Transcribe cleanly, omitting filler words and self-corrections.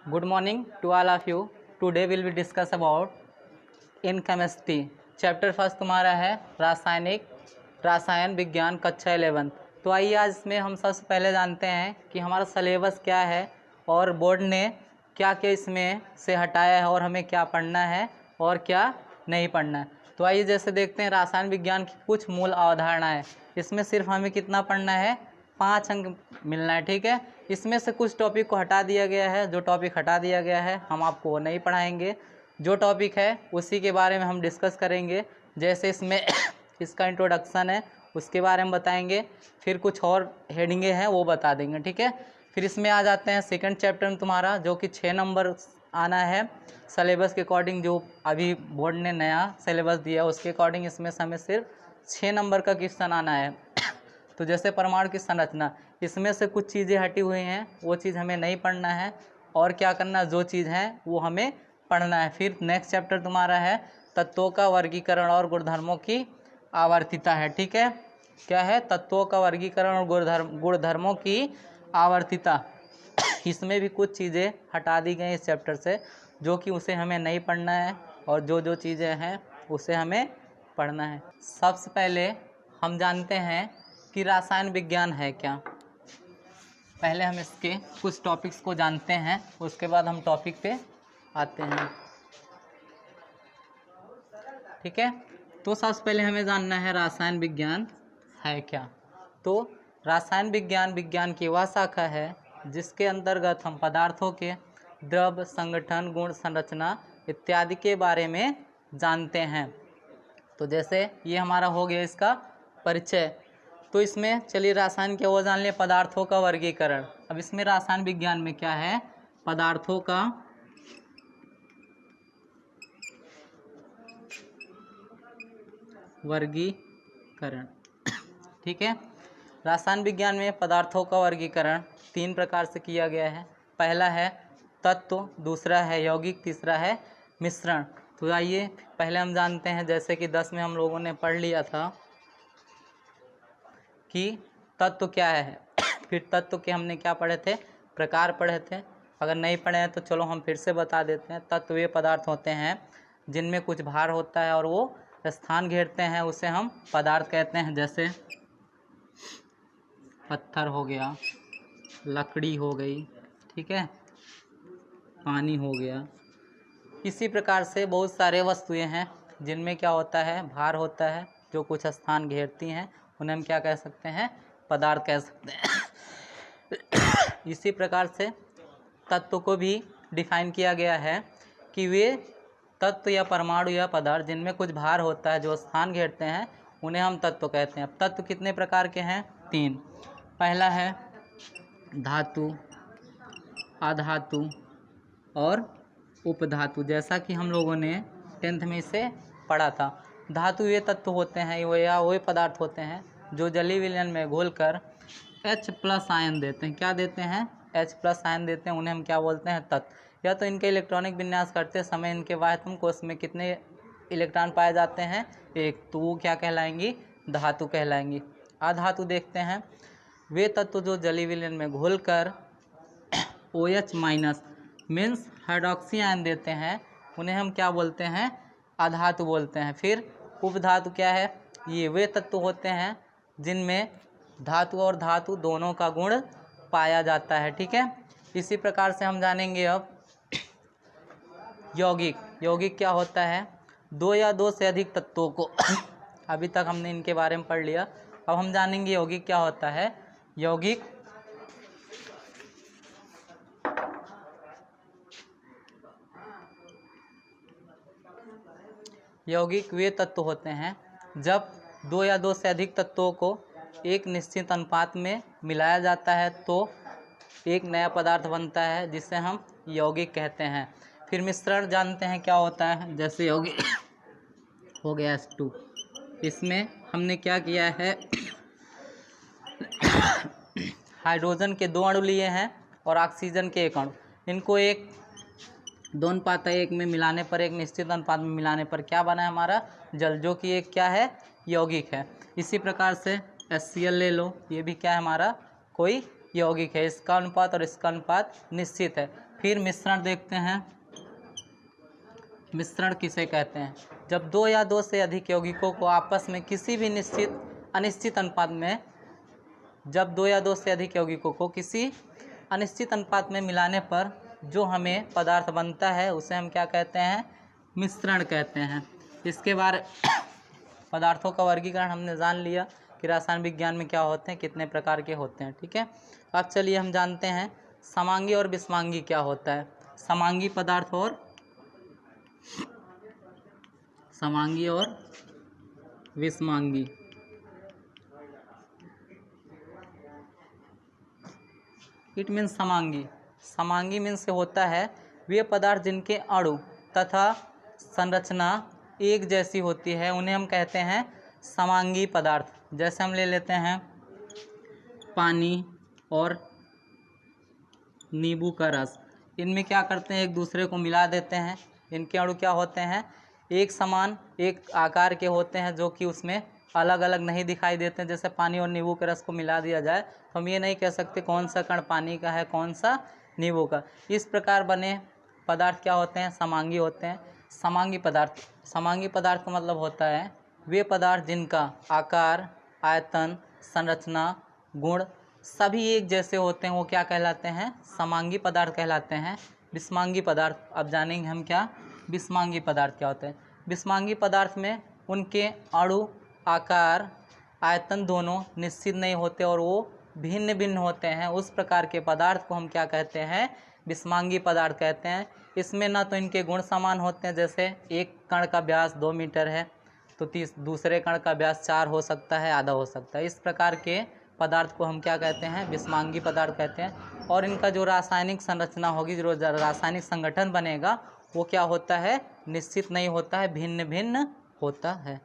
Good morning to all of you. Today will be discuss about in chemistry. Chapter first तुम्हारा है रसायन विज्ञान कक्षा 11। तो आइए आज इसमें हम सबसे पहले जानते हैं कि हमारा सिलेबस क्या है और बोर्ड ने क्या क्या इसमें से हटाया है और हमें क्या पढ़ना है और क्या नहीं पढ़ना है। तो आइए जैसे देखते हैं रसायन विज्ञान की कुछ मूल अवधारणाएं। इसमें सिर्फ हमें कितना पढ़ना है, 5 अंक मिलना है, ठीक है। इसमें से कुछ टॉपिक को हटा दिया गया है, जो टॉपिक हटा दिया गया है हम आपको वो नहीं पढ़ाएंगे। जो टॉपिक है उसी के बारे में हम डिस्कस करेंगे। जैसे इसमें इसका इंट्रोडक्शन है उसके बारे में बताएंगे, फिर कुछ और हेडिंगें हैं वो बता देंगे, ठीक है। फिर इसमें आ जाते हैं सेकंड चैप्टर में तुम्हारा, जो कि 6 नंबर आना है सिलेबस के अकॉर्डिंग। जो अभी बोर्ड ने नया सिलेबस दिया उसके अकॉर्डिंग इसमें हमें सिर्फ 6 नंबर का क्वेश्चन आना है। तो जैसे परमाणु की संरचना, इसमें से कुछ चीज़ें हटी हुई हैं, वो चीज़ हमें नहीं पढ़ना है और क्या करना, जो चीज़ है वो हमें पढ़ना है। फिर नेक्स्ट चैप्टर तुम्हारा है तत्वों का वर्गीकरण और गुणधर्मों की आवर्तिता है, ठीक है। क्या है, तत्वों का वर्गीकरण और गुणधर्मों की आवर्तिता। इसमें भी कुछ चीज़ें हटा दी गई इस चैप्टर से, जो कि उसे हमें नहीं पढ़ना है और जो चीज़ें हैं उसे हमें पढ़ना है। सबसे पहले हम जानते हैं कि रसायन विज्ञान है क्या। पहले हम इसके कुछ टॉपिक्स को जानते हैं, उसके बाद हम टॉपिक पे आते हैं, ठीक है। तो सबसे पहले हमें जानना है रसायन विज्ञान है क्या। तो रसायन विज्ञान की वह शाखा है जिसके अंतर्गत हम पदार्थों के द्रव्य, संगठन, गुण, संरचना इत्यादि के बारे में जानते हैं। तो जैसे ये हमारा हो गया इसका परिचय। तो इसमें चलिए रसायन क्या वो जान लिया, पदार्थों का वर्गीकरण। अब इसमें रसायन विज्ञान में क्या है, पदार्थों का वर्गीकरण, ठीक है। रसायन विज्ञान में पदार्थों का वर्गीकरण 3 प्रकार से किया गया है। पहला है तत्व, दूसरा है यौगिक, तीसरा है मिश्रण। तो आइए पहले हम जानते हैं, जैसे कि 10 में हम लोगों ने पढ़ लिया था कि तत्व क्या है। फिर तत्व के हमने क्या पढ़े थे, प्रकार पढ़े थे। अगर नहीं पढ़े हैं तो चलो हम फिर से बता देते हैं। तत्व वे पदार्थ होते हैं जिनमें कुछ भार होता है और वो स्थान घेरते हैं, उसे हम पदार्थ कहते हैं। जैसे पत्थर हो गया, लकड़ी हो गई, ठीक है, पानी हो गया। इसी प्रकार से बहुत सारे वस्तुएं हैं जिनमें क्या होता है, भार होता है, जो कुछ स्थान घेरती हैं, उन्हें हम क्या कह सकते हैं, पदार्थ कह सकते हैं। इसी प्रकार से तत्व को भी डिफाइन किया गया है कि वे तत्व या परमाणु या पदार्थ जिनमें कुछ भार होता है, जो स्थान घेरते हैं, उन्हें हम तत्व कहते हैं। अब तत्व कितने प्रकार के हैं, 3। पहला है धातु, अधातु और उपधातु। जैसा कि हम लोगों ने 10th में इसे पढ़ा था। धातु वे तत्व होते हैं या वे पदार्थ होते हैं जो जलीय विलयन में घोलकर H+ आयन देते हैं। क्या देते हैं, H+ आयन देते हैं, उन्हें हम क्या बोलते हैं, तत्व। या तो इनके इलेक्ट्रॉनिक विन्यास करते समय इनके वायतम कोश में कितने इलेक्ट्रॉन पाए जाते हैं, 1, तो वो क्या कहलाएंगी, धातु कहलाएंगी। अधातु देखते हैं, वे तत्व जो जलीय विलयन में घोलकर OH- मीन्स हाइड्रोक्सी आयन देते हैं, उन्हें हम क्या बोलते हैं, अधातु बोलते हैं। फिर उपधातु क्या है, ये वे तत्व होते हैं जिनमें धातु और धातु दोनों का गुण पाया जाता है, ठीक है। इसी प्रकार से हम जानेंगे अब यौगिक। यौगिक क्या होता है, 2 या 2 से अधिक तत्वों को अभी तक हमने इनके बारे में पढ़ लिया। अब हम जानेंगे यौगिक क्या होता है। यौगिक वे तत्व होते हैं जब 2 या 2 से अधिक तत्वों को एक निश्चित अनुपात में मिलाया जाता है तो एक नया पदार्थ बनता है, जिसे हम यौगिक कहते हैं। फिर मिश्रण जानते हैं क्या होता है। जैसे यौगिक हो गया H2, इसमें हमने क्या किया है, हाइड्रोजन के 2 अणु लिए हैं और ऑक्सीजन के 1 अणु। इनको 2:1 में मिलाने पर, एक निश्चित अनुपात में मिलाने पर क्या बना है, हमारा जल, जो कि एक क्या है, यौगिक है। इसी प्रकार से HCl ले लो, ये भी क्या है, हमारा कोई यौगिक है। इसका अनुपात और इसका अनुपात निश्चित है। फिर मिश्रण देखते हैं। मिश्रण किसे कहते हैं? जब दो या दो से अधिक यौगिकों को आपस में किसी भी निश्चित अनिश्चित अनुपात में जब दो या दो से अधिक यौगिकों को किसी अनिश्चित अनुपात में मिलाने पर जो हमें पदार्थ बनता है उसे हम क्या कहते हैं? मिश्रण कहते हैं। इसके बाद पदार्थों का वर्गीकरण हमने जान लिया कि रसायन विज्ञान में क्या होते हैं, कितने प्रकार के होते हैं। ठीक है, अब चलिए हम जानते हैं समांगी और विषमांगी क्या होता है। समांगी पदार्थ और विषमांगी। इट मीन्स समांगी। समांगी मीन्स होता है वे पदार्थ जिनके अणु तथा संरचना एक जैसी होती है, उन्हें हम कहते हैं समांगी पदार्थ। जैसे हम ले लेते हैं पानी और नींबू का रस। इनमें क्या करते हैं? एक दूसरे को मिला देते हैं। इनके अणु क्या होते हैं? एक समान, एक आकार के होते हैं, जो कि उसमें अलग अलग नहीं दिखाई देते हैं। जैसे पानी और नींबू के रस को मिला दिया जाए तो हम ये नहीं कह सकते कौन सा कण पानी का है, कौन सा नींबू का। इस प्रकार बने पदार्थ क्या होते हैं? समांगी होते हैं। समांगी पदार्थ का मतलब होता है वे पदार्थ जिनका आकार, आयतन, संरचना, गुण सभी एक जैसे होते हैं, वो क्या कहलाते हैं? समांगी पदार्थ कहलाते हैं। विषमांगी पदार्थ, अब जानेंगे हम क्या विषमांगी पदार्थ क्या होते हैं। विषमांगी पदार्थ में उनके अणु, आकार, आयतन दोनों निश्चित नहीं होते और वो भिन्न भिन्न होते हैं। उस प्रकार के पदार्थ को हम क्या कहते हैं? विषमांगी पदार्थ कहते हैं। इसमें ना तो इनके गुण समान होते हैं, जैसे एक कण का व्यास 2 मीटर है तो दूसरे कण का व्यास 4 हो सकता है, आधा हो सकता है। इस प्रकार के पदार्थ को हम क्या कहते हैं? विषमांगी पदार्थ कहते हैं। और इनका जो रासायनिक संरचना होगी, जो रासायनिक संगठन बनेगा, वो क्या होता है? निश्चित नहीं होता है, भिन्न भिन्न होता है।